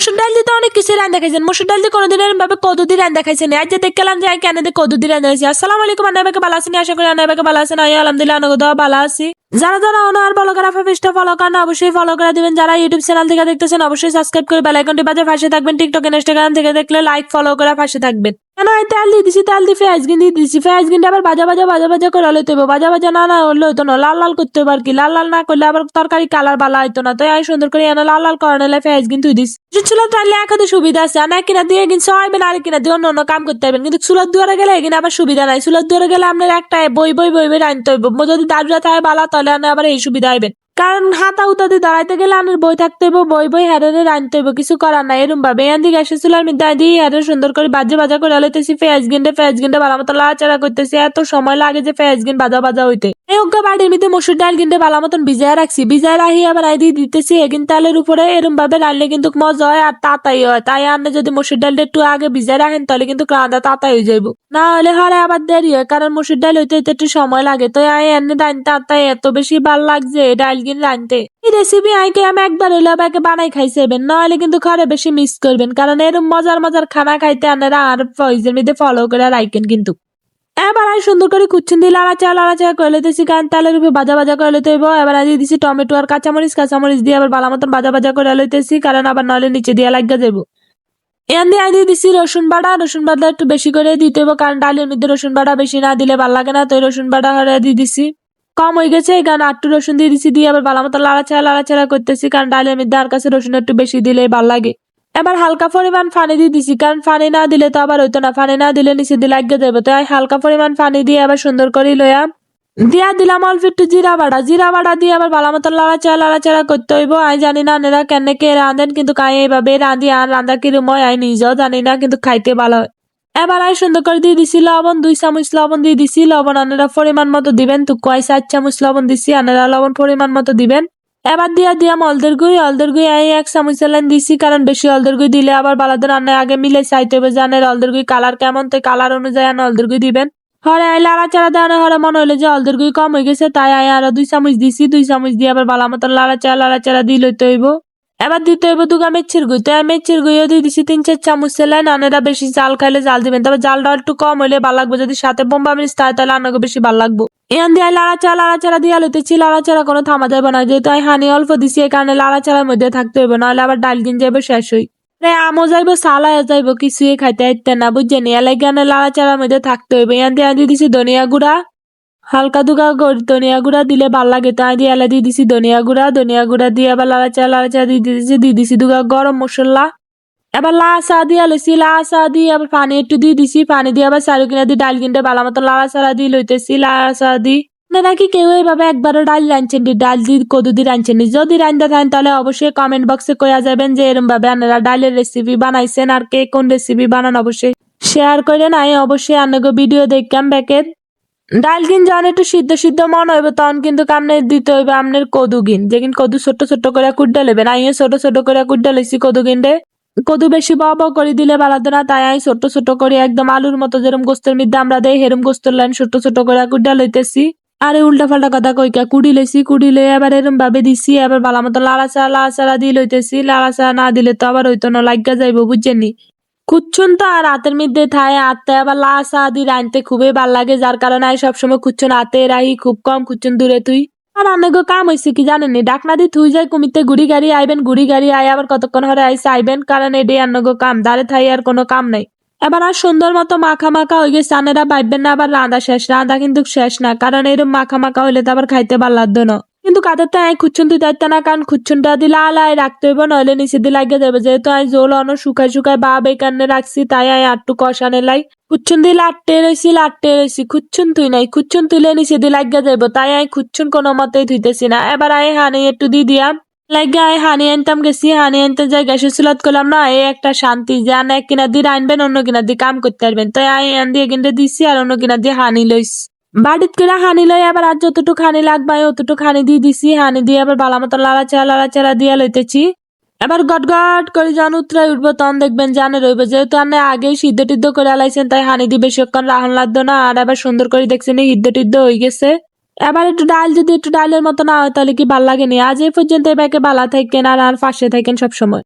মসুর ডাল দিয়ে তো অনেক কিছু রান্না খাইছেন। মসুর ডাল দিয়ে কোনোদিন এরকম ভাবে কদু দিয়ে রান্না খাইছেন? আজ যে দেখলাম যে কেন দিয়ে কদু দিয়ে রান্না হয়েছে। আসসালামু আলাইকুম, আন্নাবাকে ভালো আছেন? আশা করি আন্নাবাকে ভালো আছেন। আমি আলহামদুলিল্লাহ অনেক ভালো আছি। যারা যারা অনার ফলো করা পেজটা ফলো করেন অবশ্যই ফলো করে দিবেন। যারা ইউটিউব চ্যানেল থেকে দেখতেছেন অবশ্যই সাবস্ক্রাইব করে বেল আইকনটি বাজে পাশে থাকবেন। টিকটক ইনস্টাগ্রাম থেকে দেখলে লাইক ফলো করে পাশে থাকবেন। কেন এই তেল দিয়ে দিছি, তেল দিয়ে পেঁয়াজ দিয়ে দিছি, পেঁয়াজ গিন্ডে আবার ভাজা ভাজা করে লইতে হইব। ভাজা না হলে হইতো না, লাল লাল করতে হবে আর কি। লাল লাল না করলে আবার তরকারি কালার ভালো হইতো না। তো এই সুন্দর করে এনে লাল লাল করে নিলে পেঁয়াজ কিন্তু দিছি। চুলা টাইলে একাতে সুবিধা আছে, না কিনা দিয়ে কিন্তু সবাই আর কিনা দিয়ে অন্য কাম করতে পারবেন। কিন্তু চুলার দুয়ারে গেলে এখানে আবার সুবিধা নাই। চুলার দুয়ারে গেলে আপনার একটা বই আনতে হইব। যদি দাঁড়িয়ে থাকে বালা তাহলে আবার এই সুবিধা হইবেন। কারণ হাতা উতা দিয়ে দাঁড়াইতে গেলে আপনার বই থাকতে হইব, বই হেরে আনতে হইব। কিছু করার নাই। এরম ভাবে এন দিকে এসে চুলার মধ্যে দিয়ে হেরে সুন্দর করে ভাজা করে লইতেছি। পেঁয়াজ গিন্ডে ভালো মতো লাড়াচাড়া করতেছি। এত সময় লাগে যে পেঁয়াজ গিন ভাজা হইতে। এই অজ্ঞা বাড়ির মধ্যে মসুর ডাল গিন্ডে ভালো মতন ভিজায় রাখছি। ভিজায় রাখি আবার আই দিয়ে দিতেছি এগিন তালের উপরে। এরম ভাবে রান্না কিন্তু মজা হয় আর তাতাই হয়। তাই আপনি যদি মসুর ডালটা একটু আগে ভিজায় রাখেন তাহলে কিন্তু রান্না তাতাই হয়ে যাইব। না হলে হরে আবার দেরি হয়, কারণ মসুর ডাল হইতে একটু সময় লাগে। তো এনে রানতে তাতাই এত বেশি ভাল লাগছে ডাল গিন রানতে। এই রেসিপি আইকে আমি একবার হইলে আবার বানাই খাইছেবেন, নাহলে কিন্তু ঘরে বেশি মিস করবেন। কারণ এরকম মজার খানা খাইতে আপনারা আর ফয়েজের মধ্যে ফলো করে রাখেন কিন্তু। এবার আমি সুন্দর করে কুচ্ছুন দিয়ে লাড়াচাড়া করে লইতেছি। কারণ তেলের উপরে ভাজা করে লইতে হইব। এবার দিয়ে দিছি টমেটো আর কাঁচামরিচ দিয়ে আবার ভালো মতন ভাজা করে লইতেছি। কারণ আবার নইলে নিচে দিয়ে লাগিয়ে যাবো। এন দিয়ে দিয়ে দিছি রসুন বাটা একটু বেশি করে দিতে হইব। কারণ ডালের মধ্যে রসুন বাটা বেশি না দিলে ভালো লাগে না। তো রসুন বাটা হরে দিয়ে দিছি। কম হয়ে গেছে এই কারণ একটু রসুন দিয়ে দিছি। দিয়ে আবার ভালো মতো লাড়াচাড়া করতেছি। কারণ ডালের মধ্যে আর কাছে রসুন একটু বেশি দিলে ভালো লাগে। এবার হালকা পরিমাণ পানি দিয়ে দিছি, কারণ পানি না দিলে তো আবার হইতো না। পানি না দিলে নিচে দিয়ে লাগিয়ে যাবে। তো হালকা পরিমাণ পানি দিয়ে আবার সুন্দর করে লইয়া দিয়া দিলাম অল্প একটু জিরা বাটা দিয়ে আবার ভালো মতো লাড়াচাড়া করতে হইব। আমি জানি না আপনারা কেন কে রাঁধেন, কিন্তু কাই এইভাবে রাঁধি। আর রাঁধা কিরম হয় আমি নিজেও জানি না, কিন্তু খাইতে ভালো হয়। এবার আমি সুন্দর করে দিয়ে দিছি লবণ, 2 চামচ লবণ দিয়ে দিছি। লবণ আপনারা পরিমাণ মতো দিবেন। তো 4 চামচ লবণ দিছি, আপনারা লবণ পরিমাণ মতো দিবেন। এবার দিয়াম হলদের গুঁড়ি আমি 1 চামচ এলান দিছি। কারণ বেশি হলদের গুঁড়ি দিলে আবার বালাদের রান্নায় আগে মিলে চাইতে হবে জানেন হলদের গুঁড়ি কালার কেমন। তো কালার অনুযায়ী হলদের গুঁড়ি দিবেন। হরে লাড়াচাড়া দেওয়ানো হরে মনে হইলো যে হলদের গুঁড়ি কম হয়ে গেছে, তাই আরো 2 চামচ দিছি। 2 চামচ দিয়ে আবার ভালো মতো লাড়াচাড়া দিয়ে লইতে হইব। এবার দিতে হইব দুগা মেথির গুঁড়ি। তো মেথির গুঁড়িও দিয়ে দিছি 3-4 চামচ এলান। আপনারা বেশি জাল খাইলে জাল দিবেন, তবে জালটা একটু কম হইলে ভালো লাগবে। যদি সাথে বোম্বা মরিচ থাকে তাহলে আপনাকে বেশি ভালো লাগবে। এখান দিয়ে লাড়াচাড়া দিয়ে লইতেছি। লাড়াচাড়া কোনো থামা যাবে না, যেহেতু আমি হানি অল্প দিছি এই কারণে লাড়াচাড়ার মধ্যে থাকতে হইব, নাহলে আবার ডাল গিন যাইব শেষ হই। আমও যাইব সালায় যাইব, কিছুই খাইতে আইতে না বুঝছেন। এলাই গানে লাড়াচাড়ার মধ্যে থাকতে হইব। এখান দিয়ে দিছি ধনিয়া গুঁড়া, হালকা দুগা ধনিয়া গুঁড়া দিলে ভাল লাগে। তাই দিয়ে এলাই দিয়ে দিছি ধনিয়া গুঁড়া দিয়ে আবার লাড়াচাড়া দিয়ে দিছি দুগা গরম মশলা। এবার লাচা দিয়া লইছি, লাচা দিয়ে আবার পানি একটু দিয়ে দিছি। পানি দিয়ে আবার চারু কিনা দিয়ে ডাল কিনতে ভালো মতো লাড়াচাড়া দিয়ে লইতেছি। লাচা দি নাকি কেউ এইভাবে একবারও ডাল রাঁধছেন ডাল দিয়ে কদু দিয়ে রাঁধছেন। যদি রাঁধতে থাকেন তাহলে অবশ্যই কমেন্ট বক্সে কইয়া যাবেন যে এরম ভাবে আপনারা ডালের রেসিপি বানাইছেন আর কে কোন রেসিপি বানান অবশ্যই শেয়ার করেন। আমি অবশ্যই আপনাকে ভিডিও দেখলাম ব্যাকের। ডাল গিন যখন একটু সিদ্ধ মন হইব তখন কিন্তু কামনে দিতে হইবে আপনার কদু গিন। যেদিন কদু ছোট করে কুড্ডা লেবেন। আমি ছোট করে কুড্ডা লইছি কদু গিনডে। কদু বেশি বড় করে দিলে ভালো না, তাই আমি ছোট করে একদম আলুর মতো যেরকম গোস্তের মধ্যে আমরা দেই হেরম গোস্তের লাইন ছোট করে কুড্ডা লইতেছি। আরে উল্টা পাল্টা কথা কইকা কুড়ি লইছি। কুড়ি লই আবার এরম ভাবে দিছি। আবার ভালো মতো লাড়াচাড়া দিয়ে লইতেছি। লাড়াচাড়া না দিলে তো আবার হইতো না, লাগিয়া যাইব বুঝছেন। কুচ্ছুন তো আর হাতের মধ্যে থায়, হাতে আবার লাচা দিয়ে রাঁধতে খুবই ভাল লাগে। যার কারণে আমি সবসময় কুচ্ছুন হাতে রাহি, খুব কম কুচ্ছুন দূরে তুই। আর অনেক কাম হয়েছে কি জানেনি, ডাকনা দিয়ে থুই যায় কুমিতে গুড়ি গাড়ি আইবেন। গুড়ি গাড়ি আয় আবার কতক্ষণ হরে আইসে আইবেন, কারণ এটাই অন্যগ কাম। দাঁড়ে থাই আর কোনো কাম নাই। এবার আর সুন্দর মতো মাখা হয়ে গেছে। আনেরা ভাববেন না আবার রাঁধা শেষ, রাঁধা কিন্তু শেষ না। কারণ এরকম মাখা হইলে তো আবার খাইতে ভাল লাগতো না। কিন্তু কাদের তো খুচ্ছুন তুই যাইতে না, কারণ খুচ্ছুনটা দিলে আলাই রাখতে হইব, নইলে নিচে দিয়ে লাগিয়ে যাবে। যেহেতু আমি জোল অন শুকায় বাপ এখানে রাখছি, তাই আমি আটটু কষানে লাই খুচ্ছুন দিয়ে লাটতে রয়েছি। খুচ্ছুন তুই নাই, খুচ্ছুন তুইলে নিচে দিয়ে লাগিয়ে যাইব, তাই আমি খুচ্ছুন কোনো মতেই ধুইতেছি না। এবার আমি হানি একটু দিয়ে দিয়াম। লাগে আমি হানি আনতাম গেছি। হানি আনতে যাই গ্যাসের চুলাত করলাম না, এই একটা শান্তি যে আনে এক কিনা দিয়ে আনবেন অন্য কিনা দিয়ে কাম করতে পারবেন। তাই আমি আন দিয়ে কিনতে দিছি আর অন্য কিনা দিয়ে হানি লইছি। বাড়িত করে হানি লই আবার আর যতটুকু হানি লাগবে অতটুকু হানি দিয়ে দিছি। হানি দিয়ে আবার ভালো মতো লাড়াচাড়া দিয়ে লইতেছি। এবার গট করে যখন উতরাই উঠবো তখন দেখবেন জানে রইব। যেহেতু আপনি আগেই সিদ্ধ করে আলাইছেন, তাই হানি দিয়ে বেশিক্ষণ রাহন লাগতো না। আর এবার সুন্দর করে দেখছেন সিদ্ধ হয়ে গেছে। এবার একটু ডাল যদি একটু ডালের মতো না হয় তাহলে কি ভাল লাগেনি। আজ এই পর্যন্ত এবারকে ভালো থাকেন আর পাশে থাকেন সবসময়।